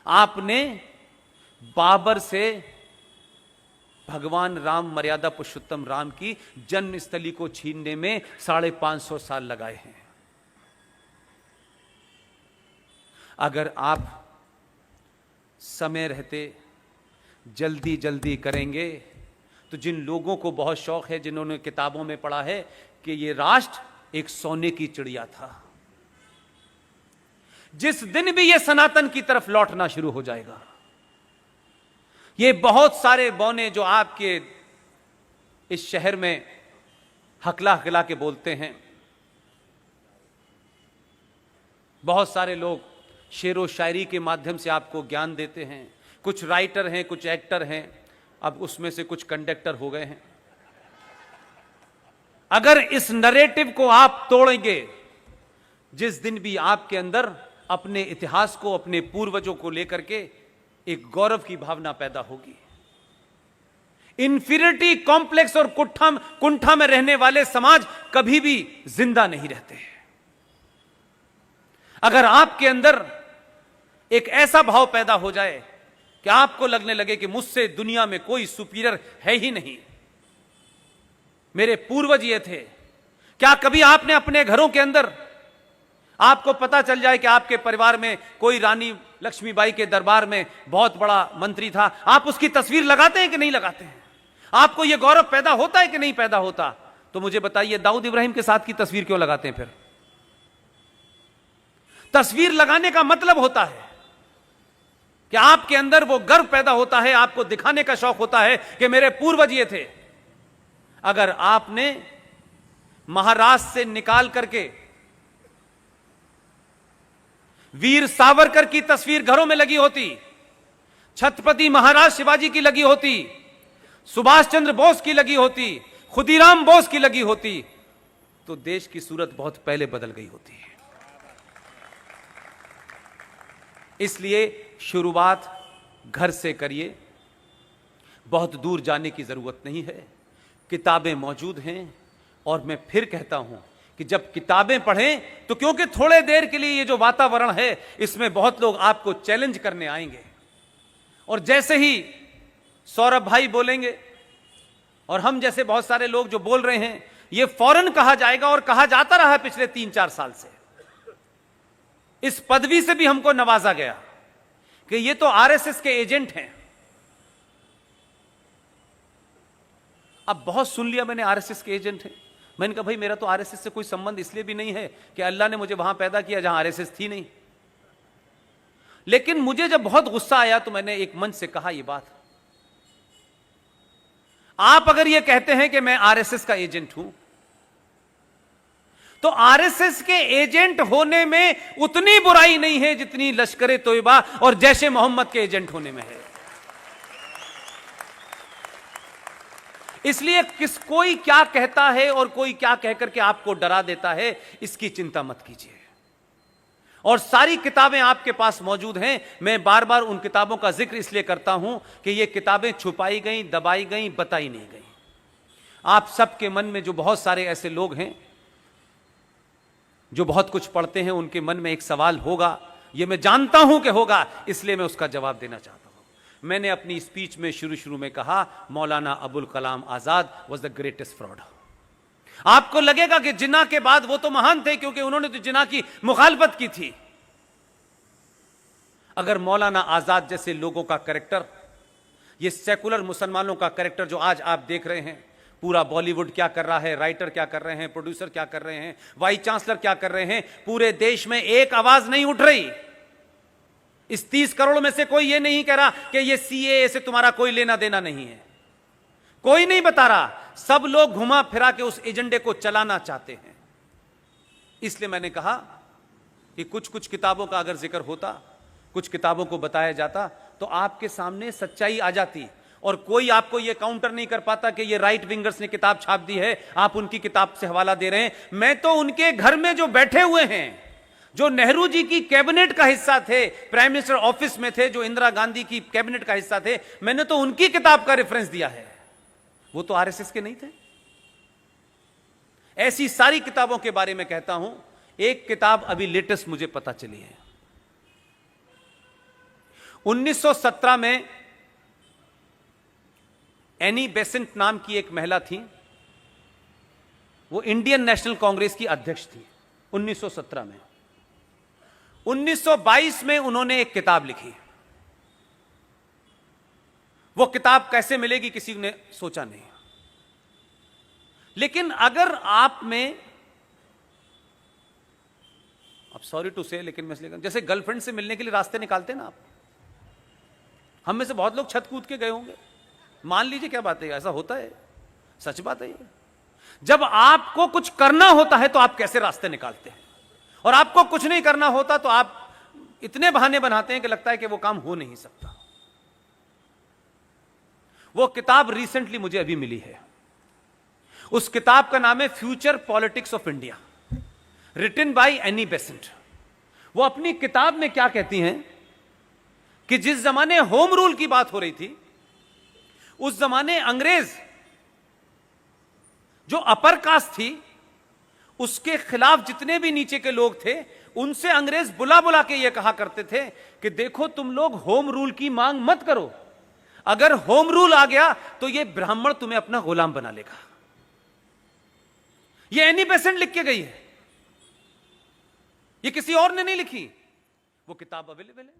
आपने बाबर से भगवान राम, मर्यादा पुरुषोत्तम राम की जन्मस्थली को छीनने में 550 साल लगाए हैं। अगर आप समय रहते जल्दी जल्दी करेंगे तो जिन लोगों को बहुत शौक है, जिन्होंने किताबों में पढ़ा है कि ये राष्ट्र एक सोने की चिड़िया था, जिस दिन भी ये सनातन की तरफ लौटना शुरू हो जाएगा, ये बहुत सारे बौने जो आपके इस शहर में हकला हकला के बोलते हैं, बहुत सारे लोग शेरो शायरी के माध्यम से आपको ज्ञान देते हैं, कुछ राइटर हैं, कुछ एक्टर हैं, अब उसमें से कुछ कंडक्टर हो गए हैं। अगर इस नरेटिव को आप तोड़ेंगे, जिस दिन भी आपके अंदर अपने इतिहास को, अपने पूर्वजों को लेकर के एक गौरव की भावना पैदा होगी, इंफीरियरिटी कॉम्प्लेक्स और कुंठा में रहने वाले समाज कभी भी जिंदा नहीं रहते। अगर आपके अंदर एक ऐसा भाव पैदा हो जाए कि आपको लगने लगे कि मुझसे दुनिया में कोई सुपीरियर है ही नहीं, मेरे पूर्वज ये थे, क्या कभी आपने अपने घरों के अंदर, आपको पता चल जाए कि आपके परिवार में कोई रानी लक्ष्मीबाई के दरबार में बहुत बड़ा मंत्री था, आप उसकी तस्वीर लगाते हैं कि नहीं लगाते हैं? आपको यह गौरव पैदा होता है कि नहीं पैदा होता? तो मुझे बताइए, दाऊद इब्राहिम के साथ की तस्वीर क्यों लगाते हैं? फिर तस्वीर लगाने का मतलब होता है कि आपके अंदर वो गर्व पैदा होता है, आपको दिखाने का शौक होता है कि मेरे पूर्वज ये थे। अगर आपने महाराष्ट्र से निकाल करके वीर सावरकर की तस्वीर घरों में लगी होती, छत्रपति महाराज शिवाजी की लगी होती, सुभाष चंद्र बोस की लगी होती, खुदीराम बोस की लगी होती, तो देश की सूरत बहुत पहले बदल गई होती है। इसलिए शुरुआत घर से करिए, बहुत दूर जाने की जरूरत नहीं है, किताबें मौजूद हैं। और मैं फिर कहता हूं कि जब किताबें पढ़ें तो क्योंकि थोड़े देर के लिए ये जो वातावरण है, इसमें बहुत लोग आपको चैलेंज करने आएंगे, और जैसे ही सौरभ भाई बोलेंगे और हम जैसे बहुत सारे लोग जो बोल रहे हैं, ये फौरन कहा जाएगा, और कहा जाता रहा है पिछले 3-4 साल से। इस पदवी से भी हमको नवाजा गया कि ये तो आरएसएस के एजेंट हैं। अब बहुत सुन लिया मैंने, आरएसएस के एजेंट हैं। मैंने कहा भाई, मेरा तो आरएसएस से कोई संबंध इसलिए भी नहीं है कि अल्लाह ने मुझे वहां पैदा किया जहां आरएसएस थी नहीं। लेकिन मुझे जब बहुत गुस्सा आया तो मैंने एक मंच से कहा ये बात, आप अगर ये कहते हैं कि मैं आरएसएस का एजेंट हूं, तो आरएसएस के एजेंट होने में उतनी बुराई नहीं है जितनी लश्कर ए तोयबा और जैशे मोहम्मद के एजेंट होने में है। इसलिए कोई क्या कहता है और कोई क्या कहकर के आपको डरा देता है, इसकी चिंता मत कीजिए। और सारी किताबें आपके पास मौजूद हैं। मैं बार बार उन किताबों का जिक्र इसलिए करता हूं कि ये किताबें छुपाई गई, दबाई गई, बताई नहीं गई। आप सबके मन में जो बहुत सारे ऐसे लोग हैं जो बहुत कुछ पढ़ते हैं, उनके मन में एक सवाल होगा, यह मैं जानता हूं कि होगा, इसलिए मैं उसका जवाब देना चाहता हूं। मैंने अपनी स्पीच में शुरू में कहा, Maulana Abul Kalam Azad was the greatest fraud. आपको लगेगा कि जिन्ना के बाद वो तो महान थे क्योंकि उन्होंने तो जिन्ना की मुखालफत की थी। अगर मौलाना आजाद जैसे लोगों का कैरेक्टर, ये सेकुलर मुसलमानों का कैरेक्टर जो आज आप देख रहे हैं, पूरा बॉलीवुड क्या कर रहा है, राइटर क्या कर रहे हैं, प्रोड्यूसर क्या कर रहे हैं, वाइस चांसलर क्या कर रहे हैं, पूरे देश में एक आवाज नहीं उठ रही। इस 30 करोड़ में से कोई ये नहीं कह रहा कि ये सीएए से तुम्हारा कोई लेना देना नहीं है, कोई नहीं बता रहा। सब लोग घुमा फिरा के उस एजेंडे को चलाना चाहते हैं। इसलिए मैंने कहा कि कुछ कुछ किताबों का अगर जिक्र होता, कुछ किताबों को बताया जाता, तो आपके सामने सच्चाई आ जाती, और कोई आपको यह काउंटर नहीं कर पाता कि ये राइट विंगर्स ने किताब छाप दी है, आप उनकी किताब से हवाला दे रहे हैं। मैं तो उनके घर में जो बैठे हुए हैं, जो नेहरू जी की कैबिनेट का हिस्सा थे, प्राइम मिनिस्टर ऑफिस में थे, जो इंदिरा गांधी की कैबिनेट का हिस्सा थे, मैंने तो उनकी किताब का रेफरेंस दिया है। वो तो आरएसएस के नहीं थे। ऐसी सारी किताबों के बारे में कहता हूं। एक किताब अभी लेटेस्ट मुझे पता चली है, 1917 में एनी बेसेंट नाम की एक महिला थी, वो इंडियन नेशनल कांग्रेस की अध्यक्ष थी 1917 में। 1922 में उन्होंने एक किताब लिखी। वो किताब कैसे मिलेगी किसी ने सोचा नहीं, लेकिन अगर आप में, अब सॉरी टू से, लेकिन मैं इसलिए, जैसे गर्लफ्रेंड से मिलने के लिए रास्ते निकालते ना आप, हम में से बहुत लोग छत कूद के गए होंगे, मान लीजिए, क्या बात है, ऐसा होता है, सच बात है ये। जब आपको कुछ करना होता है तो आप कैसे रास्ते निकालते हैं, और आपको कुछ नहीं करना होता तो आप इतने बहाने बनाते हैं कि लगता है कि वो काम हो नहीं सकता। वो किताब रिसेंटली मुझे अभी मिली है। उस किताब का नाम है future politics of India, written by Annie Besant. वो अपनी किताब में क्या कहती हैं कि जिस जमाने होम रूल की बात हो रही थी, उस जमाने अंग्रेज जो अपर कास्ट थी, उसके खिलाफ जितने भी नीचे के लोग थे, उनसे अंग्रेज बुला बुला के यह कहा करते थे कि देखो तुम लोग होम रूल की मांग मत करो, अगर होम रूल आ गया तो यह ब्राह्मण तुम्हें अपना गुलाम बना लेगा। यह एनी बेसेंट लिख के गई है, यह किसी और ने नहीं लिखी। वो किताब अवेलेबल है।